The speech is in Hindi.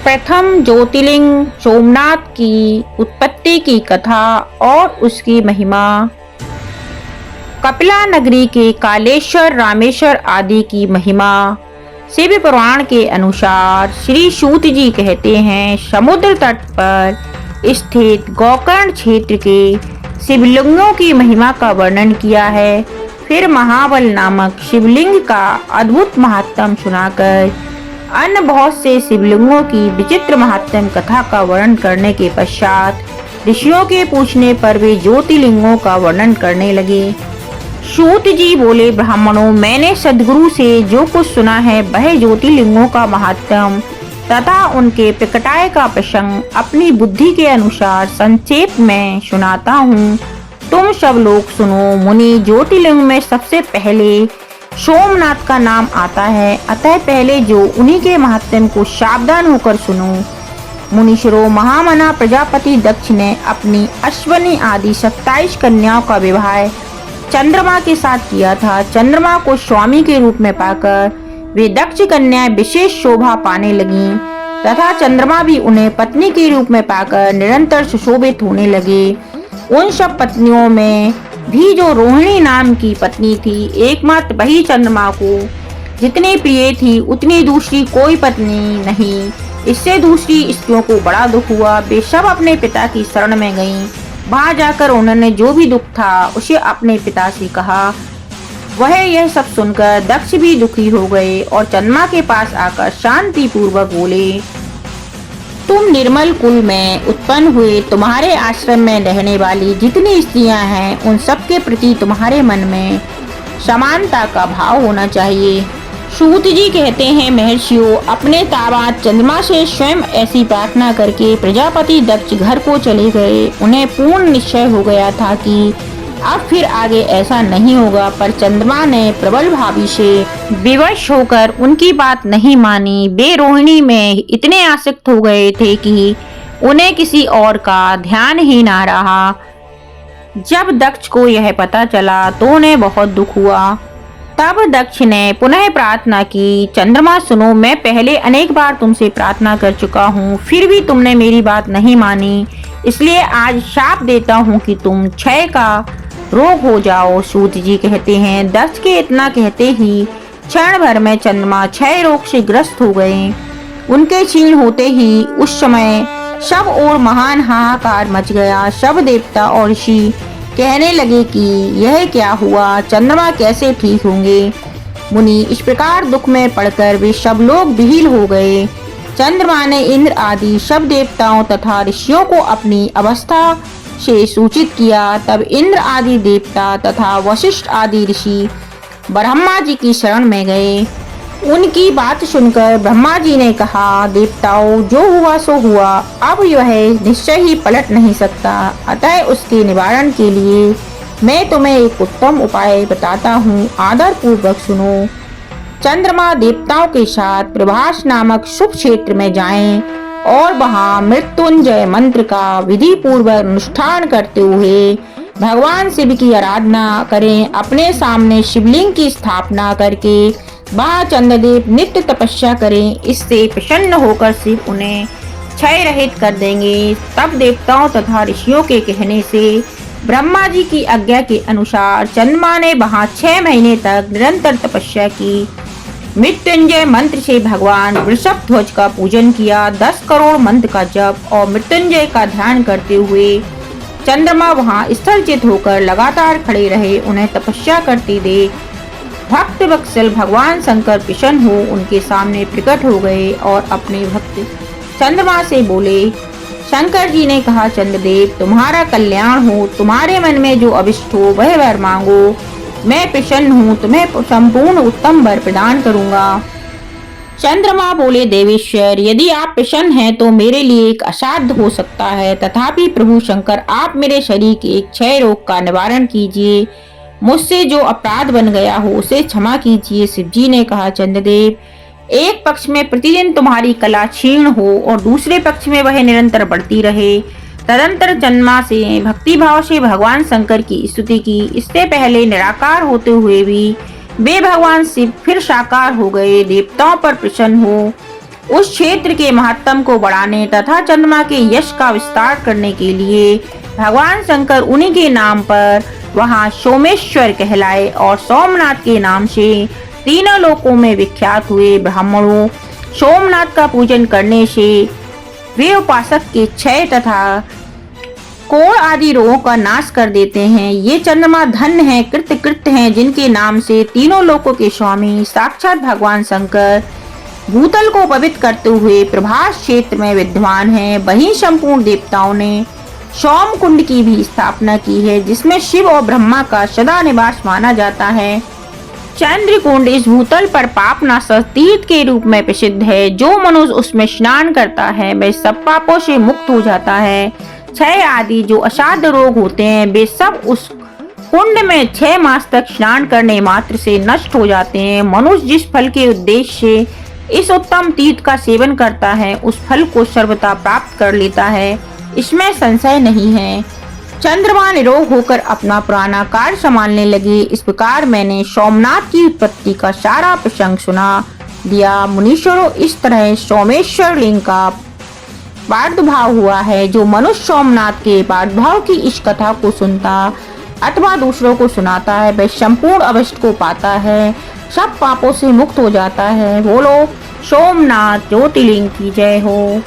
प्रथम ज्योतिर्लिंग सोमनाथ की उत्पत्ति की कथा और उसकी महिमा। कपिला नगरी के कालेश्वर, रामेश्वर आदि की महिमा। शिव पुराण के अनुसार श्री सूत जी कहते हैं, समुद्र तट पर स्थित गोकर्ण क्षेत्र के शिवलिंगों की महिमा का वर्णन किया है। फिर महाबल नामक शिवलिंग का अद्भुत महात्म सुनाकर अन्य बहुत से शिवलिंगों की विचित्र महात्म कथा का वर्णन करने के पश्चात ऋषियों के पूछने पर वे ज्योतिर्लिंगों का वर्णन करने लगे। सूत जी बोले, ब्राह्मणों, मैंने सद्गुरु से जो कुछ सुना है वह ज्योतिर्लिंगों का महात्म तथा उनके प्रकटाय का प्रसंग अपनी बुद्धि के अनुसार संक्षेप में सुनाता हूँ। तुम सब लोग सुनो। मुनि, ज्योतिर्लिंग में सबसे पहले सोमनाथ का नाम आता है, अतः पहले जो उन्हीं के महात्म्य को सावधान होकर सुनो। मुनीश्वरों, महामना प्रजापति दक्ष ने अपनी अश्वनी आदि 27 कन्याओं का विवाह चंद्रमा के साथ किया था। चंद्रमा को स्वामी के रूप में पाकर वे दक्ष कन्याएं विशेष शोभा पाने लगीं तथा चंद्रमा भी उन्हें पत्नी के रूप में पाकर निरंतर सुशोभित होने लगे। उन सब पत्नियों में भी जो रोहिणी नाम की पत्नी थी, एकमात्र वही चंद्रमा को जितनी प्रिय थी उतनी दूसरी कोई पत्नी नहीं। इससे दूसरी स्त्रियों को बड़ा दुख हुआ। वे सब अपने पिता की शरण में गईं। वहां जाकर उन्होंने जो भी दुख था उसे अपने पिता से कहा। वह यह सब सुनकर दक्ष भी दुखी हो गए और चंद्रमा के पास आकर शांति पूर्वक बोले, तुम निर्मल कुल में उत्पन्न हुए, तुम्हारे आश्रम में रहने वाली जितनी स्त्रियां हैं उन सब के प्रति तुम्हारे मन में समानता का भाव होना चाहिए। सूत जी कहते हैं, महर्षियों, अपने ताबात चंद्रमा से स्वयं ऐसी प्रार्थना करके प्रजापति दक्ष घर को चले गए। उन्हें पूर्ण निश्चय हो गया था कि अब फिर आगे ऐसा नहीं होगा, पर चंद्रमा ने प्रबल भावी से विवश होकर उनकी बात नहीं मानी। वे रोहिणी में इतने आसक्त हो गए थे कि उन्हें किसी और का ध्यान ही ना रहा। जब दक्ष को यह पता चला तो उन्हें बहुत दुख हुआ। तब दक्ष ने पुनः प्रार्थना की, चंद्रमा सुनो, मैं पहले अनेक बार तुमसे प्रार्थना कर चुका हूँ, फिर भी तुमने मेरी बात नहीं मानी, इसलिए आज शाप देता हूँ कि तुम क्षय का रोग हो जाओ। सूत जी कहते हैं, दक्ष के इतना कहते ही क्षण भर में चंद्रमा क्षय रोग से ग्रस्त हो गए। उनके क्षीण होते ही उस समय सब ओर महान हाहाकार मच गया। सब देवता और ऋषि कहने लगे कि यह क्या हुआ, चंद्रमा कैसे ठीक होंगे। मुनि, इस प्रकार दुख में पड़कर वे सब लोग विहील हो गए। चंद्रमा ने इंद्र आदि सब देवताओं तथा ऋषियों को अपनी अवस्था से सूचित किया। तब इंद्र आदि देवता तथा वशिष्ठ आदि ऋषि ब्रह्मा जी की शरण में गए। उनकी बात सुनकर ब्रह्मा जी ने कहा, देवताओं, जो हुआ सो हुआ, अब यह निश्चय ही पलट नहीं सकता, अतः उसके निवारण के लिए मैं तुम्हें एक उत्तम उपाय बताता हूँ, आदर पूर्वक सुनो। चंद्रमा देवताओं के साथ प्रभास नामक शुभ क्षेत्र में जाएं और वहां मृत्युंजय मंत्र का विधि पूर्वक अनुष्ठान करते हुए भगवान शिव की आराधना करें। अपने सामने शिवलिंग की स्थापना करके वहाँ चंद्रदेव नित्य तपस्या करें। इससे प्रसन्न होकर शिव उन्हें क्षय रहित कर देंगे। तब देवताओं तथा ऋषियों के कहने से ब्रह्मा जी की आज्ञा के अनुसार चंद्रमा ने वहाँ 6 महीने तक निरंतर तपस्या की। मृत्युंजय मंत्र से भगवान वृषभ ध्वज का पूजन किया। 10 करोड़ मंत्र का जप और मृत्युंजय का ध्यान करते हुए चंद्रमा वहाँ स्थलचित होकर लगातार खड़े रहे। उन्हें तपस्या करते देख भक्त वत्सल भगवान शंकर प्रसन्न हो उनके सामने प्रकट हो गए और अपने भक्त चंद्रमा से बोले। शंकर जी ने कहा, चंद्रदेव, तुम्हारा कल्याण हो, तुम्हारे मन में जो अभिष्ट हो वह वर मांगो, मैं प्रसन्न हूँ, तुम्हें संपूर्ण उत्तम वर प्रदान करूँगा। चंद्रमा बोले, देवेश्वर, यदि आप प्रसन्न हैं तो मेरे लिए एक असाध्य हो सकता है, तथापि प्रभु शंकर, आप मेरे शरीर के एक क्षय रोग का निवारण कीजिए। मुझसे जो अपराध बन गया हो उसे क्षमा कीजिए। शिव जी ने कहा, चंद्रदेव, एक पक्ष में प्रतिदिन तुम्हारी कला क्षीण हो और दूसरे पक्ष में वह निरंतर बढ़ती रहे। तदंतर चंद्रमा से भक्ति भाव से भगवान शंकर की स्तुति की। इससे पहले निराकार होते हुए भी वे भगवान शिव फिर साकार हो गए। देवताओं पर प्रसन्न हो उस क्षेत्र के महत्तम को बढ़ाने तथा चंद्रमा के यश का विस्तार करने के लिए भगवान शंकर उन्हीं के नाम पर वहां सोमेश्वर कहलाए और सोमनाथ के नाम से तीनों लोकों में विख्यात हुए। ब्राह्मणों सोमनाथ का पूजन करने से वे उपासक के क्षय तथा कोढ़ आदि रोगों का नाश कर देते हैं। ये चंद्रमा धन है, कृत हैं, जिनके नाम से तीनों लोकों के स्वामी साक्षात भगवान शंकर भूतल को पवित्र करते हुए प्रभास क्षेत्र में विद्यमान है। वहीं संपूर्ण देवताओं ने सोम कुंड की भी स्थापना की है, जिसमें शिव और ब्रह्मा का सदा निवास माना जाता है। चंद्रकुंड इस भूतल पर पापनाशक तीर्थ के रूप में प्रसिद्ध है। जो मनुष्य उसमें स्नान करता है वह सब पापों से मुक्त हो जाता है। क्षय आदि जो असाध्य रोग होते हैं वे सब उस कुंड में 6 मास तक स्नान करने मात्र से नष्ट हो जाते हैं। मनुष्य जिस फल के उद्देश्य से इस उत्तम तीर्थ का सेवन करता है उस फल को सर्वथा प्राप्त कर लेता है, इसमें संशय नहीं है। चंद्रमा निरोग होकर अपना पुराना कार्य संभालने लगे। इस प्रकार मैंने सोमनाथ की उत्पत्ति का सारा प्रसंग सुना दिया। मुनीश्वरों, इस तरह सोमेश्वर लिंग का प्रादुर्भाव हुआ है। जो मनुष्य सोमनाथ के प्रादुर्भाव की इस कथा को सुनता अथवा दूसरों को सुनाता है वह संपूर्ण अवस्थ को पाता है, सब पापों से मुक्त हो जाता है। बोलो सोमनाथ ज्योतिर्लिंग की जय हो।